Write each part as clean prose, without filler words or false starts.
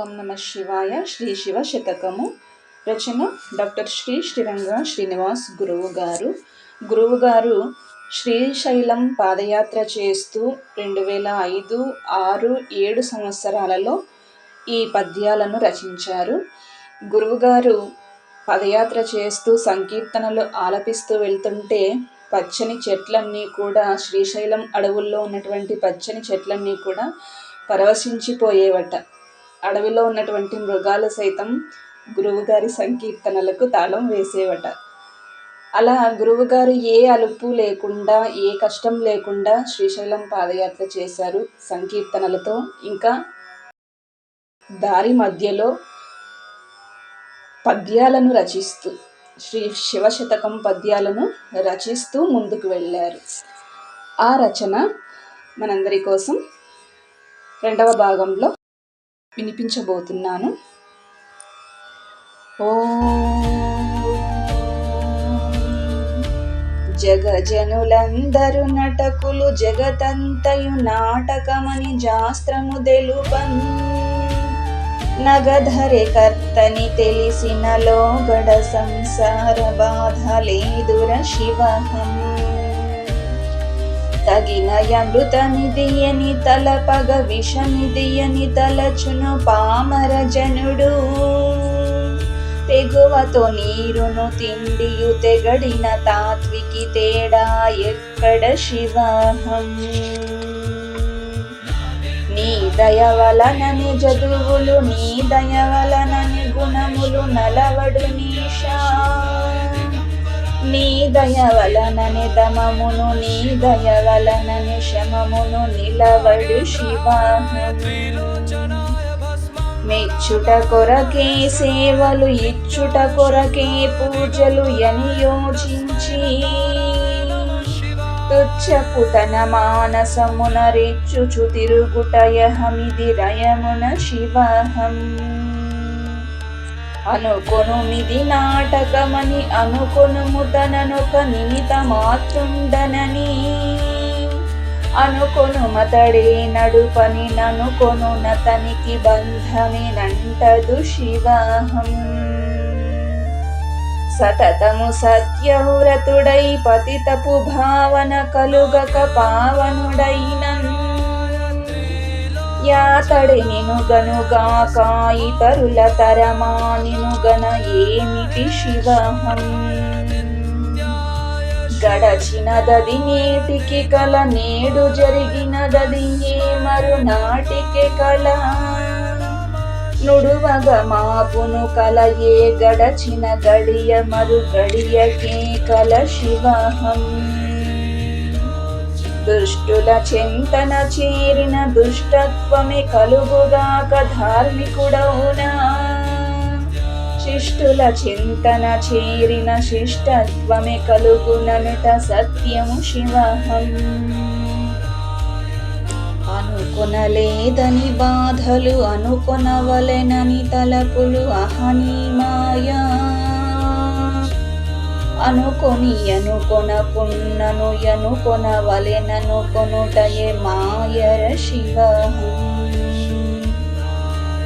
ఓం నమ శివాయ. శ్రీ శివ శతకము. రచన డాక్టర్ శ్రీరంగ శ్రీనివాస్ గురువు గారు శ్రీశైలం పాదయాత్ర చేస్తూ 2005, 6, 7 సంవత్సరాలలో ఈ పద్యాలను రచించారు. గురువుగారు పదయాత్ర చేస్తూ సంకీర్తనలు ఆలపిస్తూ వెళ్తుంటే పచ్చని చెట్లన్నీ కూడా, శ్రీశైలం అడవుల్లో ఉన్నటువంటి పచ్చని చెట్లన్నీ కూడా పరవశించిపోయేవట. అడవిలో ఉన్నటువంటి మృగాలు సైతం గురువుగారి సంకీర్తనలకు తాళం వేసేవట. అలా గురువుగారు ఏ అలుపు లేకుండా, ఏ కష్టం లేకుండా శ్రీశైలం పాదయాత్ర చేశారు సంకీర్తనలతో. ఇంకా దారి మధ్యలో పద్యాలను రచిస్తూ, శ్రీ శివశతకం పద్యాలను రచిస్తూ ముందుకు వెళ్ళారు. ఆ రచన మనందరి కోసం రెండవ భాగంలో వినిపించబోతున్నాను. జగజనులందరు నటకులు జగతంతయు నాటకమని శాస్త్రము తెలుపన్, నగధరే కర్తని తెలిసిన లోగడ సంసార బాధ లేదుర శివహం. తగిన అమృతమిదియని తలపగ విషమిదియని తలచును పామర జనుడు, తెగువతో నీరును తిండియు తెగడిన తాత్వికి తేడా ఎక్కడ శివహం. నీ దయ వలనని చదువులు, నీ దయ వలనని గుణములు నలవడు నీషా, నీ దయ వలనని దమమును, నీ దయ వలనని శమమును నిలవడు శివహం. మెచ్చుట కొరకే సేవలు, ఇచ్చుట కొరకే పూజలు అని యోచించి, తుచ్చపుతన మానసమున రెచ్చుచు తిరుగుటయహమిది రయమున శివహం. అనుకొనుమిది నాటకమని అనుకొనుము తననొక నిమిత మాత్రుండనని, అనుకొను మతడే నడుపని ననుకొను నతనికి బంధమే నంటదు శివహం. సతతము సత్యవ్రతుడై పతితపు భావన కలుగక పావనుడైనన్, యాతడి నిను గనుగాక ఇతరుల తరమా నిను గన ఏమిటి శివహం. గడచినదది నేటికి కల, నేడు జరిగినదది ఏ మరునాటికి కల, నుడువగ మాపును కల ఏ గడచిన గడియ మరు గడియకే కల శివహం. దుష్టుల చింతన చేరిన దుష్టత్వమే కలుగుగాక ధార్మికుడవునా, శిష్టుల చింతన చేరిన శిష్టత్వమే కలుగుననుట సత్యము శివహం. అనుకొనలేదని బాధలు, అనుకొనవలెనని తలపులు అహని మాయా, అనుకొని అనుకొనకున్నను అనుకొనవలెనను కొనుటయే మాయర శివహం.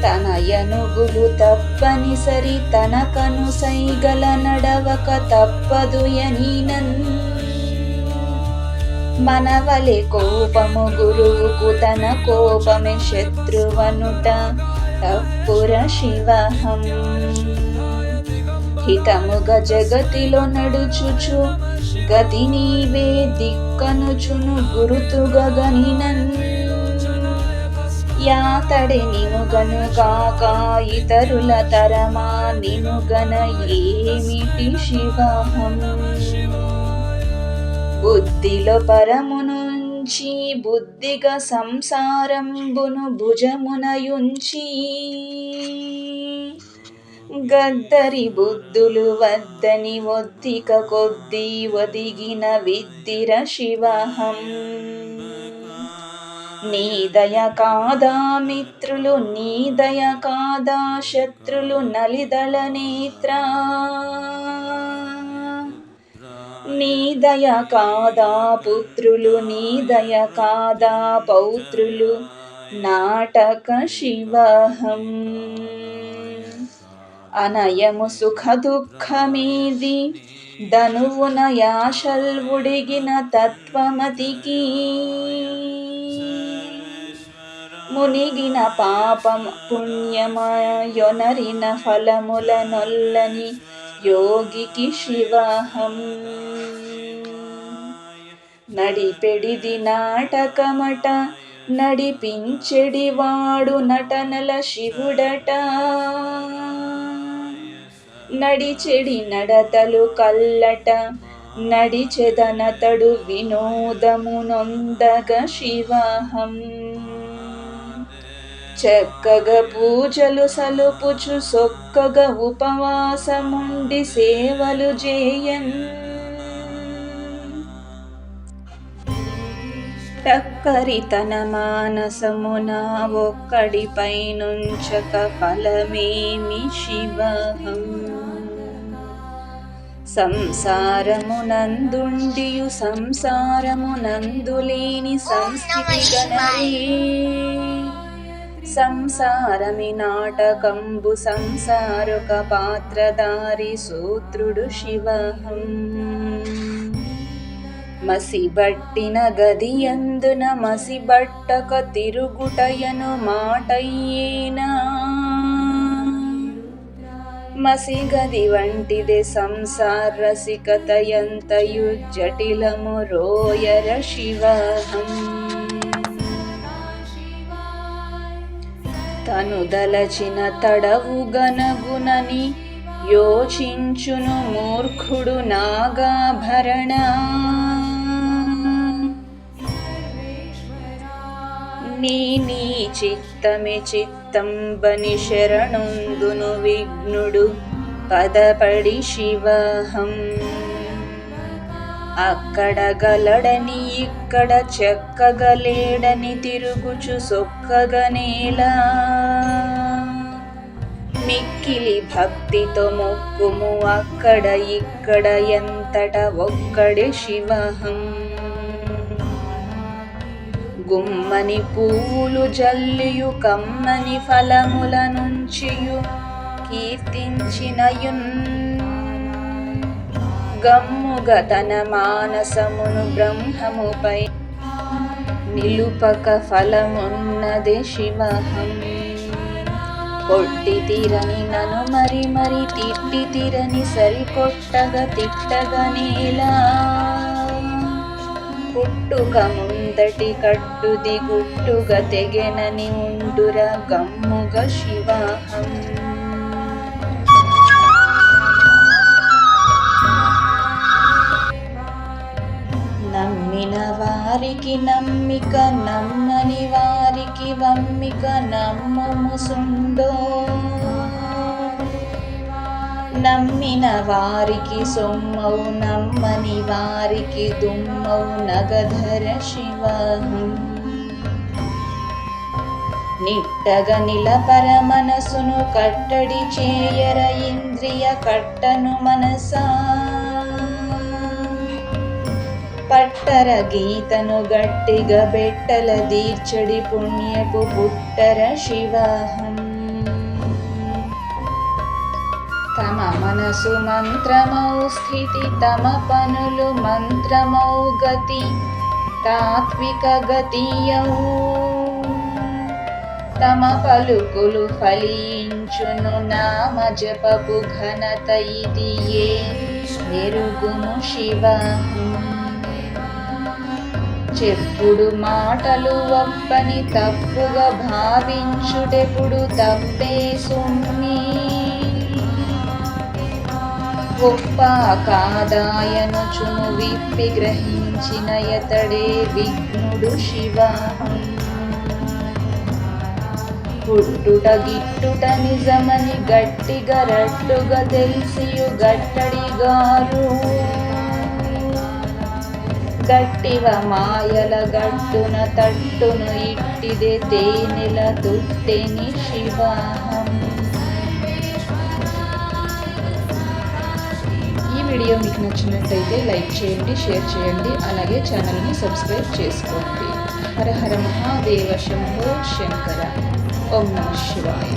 తన యనుగులు తప్పనిసరి తనకను సైగల నడవక తప్పదు యనినన్, మనవలె కోపము గురువుకు తన కోపమే శత్రువనుట తప్పుర శివహం. హితముగ జగతిలో నడుచుచు గతి నీవే దిక్కనుచును గురుతుగా గనినన్, యాతడి నిను గనుగాక ఇతరుల తరమా నిను గన ఏమిటి శివహం. బుద్ధిలో పరమునుంచి బుద్ధిగా సంసారంబును భుజమునయుంచి, గద్దరి బుద్ధులు వద్దని ఒద్దిక కొద్దీ ఒదిగిన విద్దిర శివహం. నీ దయ కాదా మిత్రులు, నీ దయ కాదా శత్రులు నలిదళ నేత్ర, నీ దయ కాదా పుత్రులు, నీ దయ కాదా పౌత్రులు నాటక శివహం. అనయము సుఖ దుఃఖమీది ధనువున యాశల్వుడిగిన తత్వమతికి మునిగిన పాపం పుణ్యమయొనరిన ఫలముల నొల్లని యోగికి శివహం. నడిపెడిది నాటకమట నడిపించెడివాడు నటనల శివుడట. నడిచెడి నడతలు కల్లట నడిచెదనతడు వినోదమునొందగ శివహం. చక్కగా పూజలు సలుపుచు సొక్కగా ఉపవాసముండి సేవలు చేయన్. టక్కరి తన మానసమున ఒక్కడిపై నుంచక ఫలమేమి శివహం. సంసారమునందుండియు సంసారమునందులేని సంస్థితి గనరే. సంసారమి నాటకంబు సంసారొక పాత్రధారి సూత్రుడు శివహం. మసిబట్టిన గదియందున మసిబట్టక తిరుగుటయను మాటయ్యేనా. మసిగది వంటిదే సంసార రసికతయంతయు జటిలము రోయర శివహం. తను దలచిన తడవుగనగునని యోచించును మూర్ఖుడు నాగాభరణ. నీ చిత్తమే చిత్తంబని శరణుందును విఘ్నుడు పదపడి శివహం. అక్కడ గలడని ఇక్కడ చెక్కగలేడని తిరుగుచు సొక్కగనేలా. మిక్కిలి భక్తితో మొక్కుము అక్కడ ఇక్కడ ఎంతట ఒక్కడే శివహం. గుమ్మని పువ్వులు జల్లియు కమ్మని ఫలముల నుంచియు కీర్తించినయున్. గమ్ముగ తన మానసమును బ్రహ్మముపై నిలుపక ఫలమున్నదే శివహం. కొట్టి తీరని నను మరి మరి తిట్టి తీరని సరికొట్టగా తిట్టగనేలా. పుట్టుక ముందటి కట్టుది గుట్టుగా తెగెనని ఉండుర గమ్ముగ శివహం. నమ్మిన వారికి నమ్మిక నమ్మని వారికి వమ్మిక నమ్మము సుండో. నమ్మిన వారికి సొమ్మవు నమ్మని వారికి దుమ్మవు నగధర శివహం. నిట్టగ నిలపర మనసును కట్టడి చేయర ఇంద్రియ కట్టను మనసా. పట్టర గీతను గట్టిగా బెట్టల దీర్చడి పుణ్యపు పుట్టర శివహం. తమ మనసు మంత్రమౌ స్థితి తమ పనులు మంత్రమౌ గతి తాత్విక గతియౌ. తమ పలుకులు ఫలించును నామ జపపు ఘనత ఇదియే ఎరుగుము శివహం. చెప్పుడు మాటలు ఒప్పని తప్పుగా భావించుటెప్పుడు తప్పే సుమ్మి. గొప్ప కాదాయనుచును విప్పి గ్రహించిన యతడే విఘ్నుడు శివహం. పుట్టుట గిట్టుట నిజమని గట్టిగా రట్టుగా తెలిసియు గట్టడిగారు. గట్టివ మాయల గట్టున తట్టును ఇట్టిదే తేనెల తుట్టెని శివహం. ఈ వీడియో మీకు నచ్చినట్టయితే లైక్ చేయండి, షేర్ చేయండి, అలాగే ఛానల్ని సబ్స్క్రైబ్ చేసుకోండి. హర హర మహాదేవ శంభో శంకర. ఓం నమ శివాయ.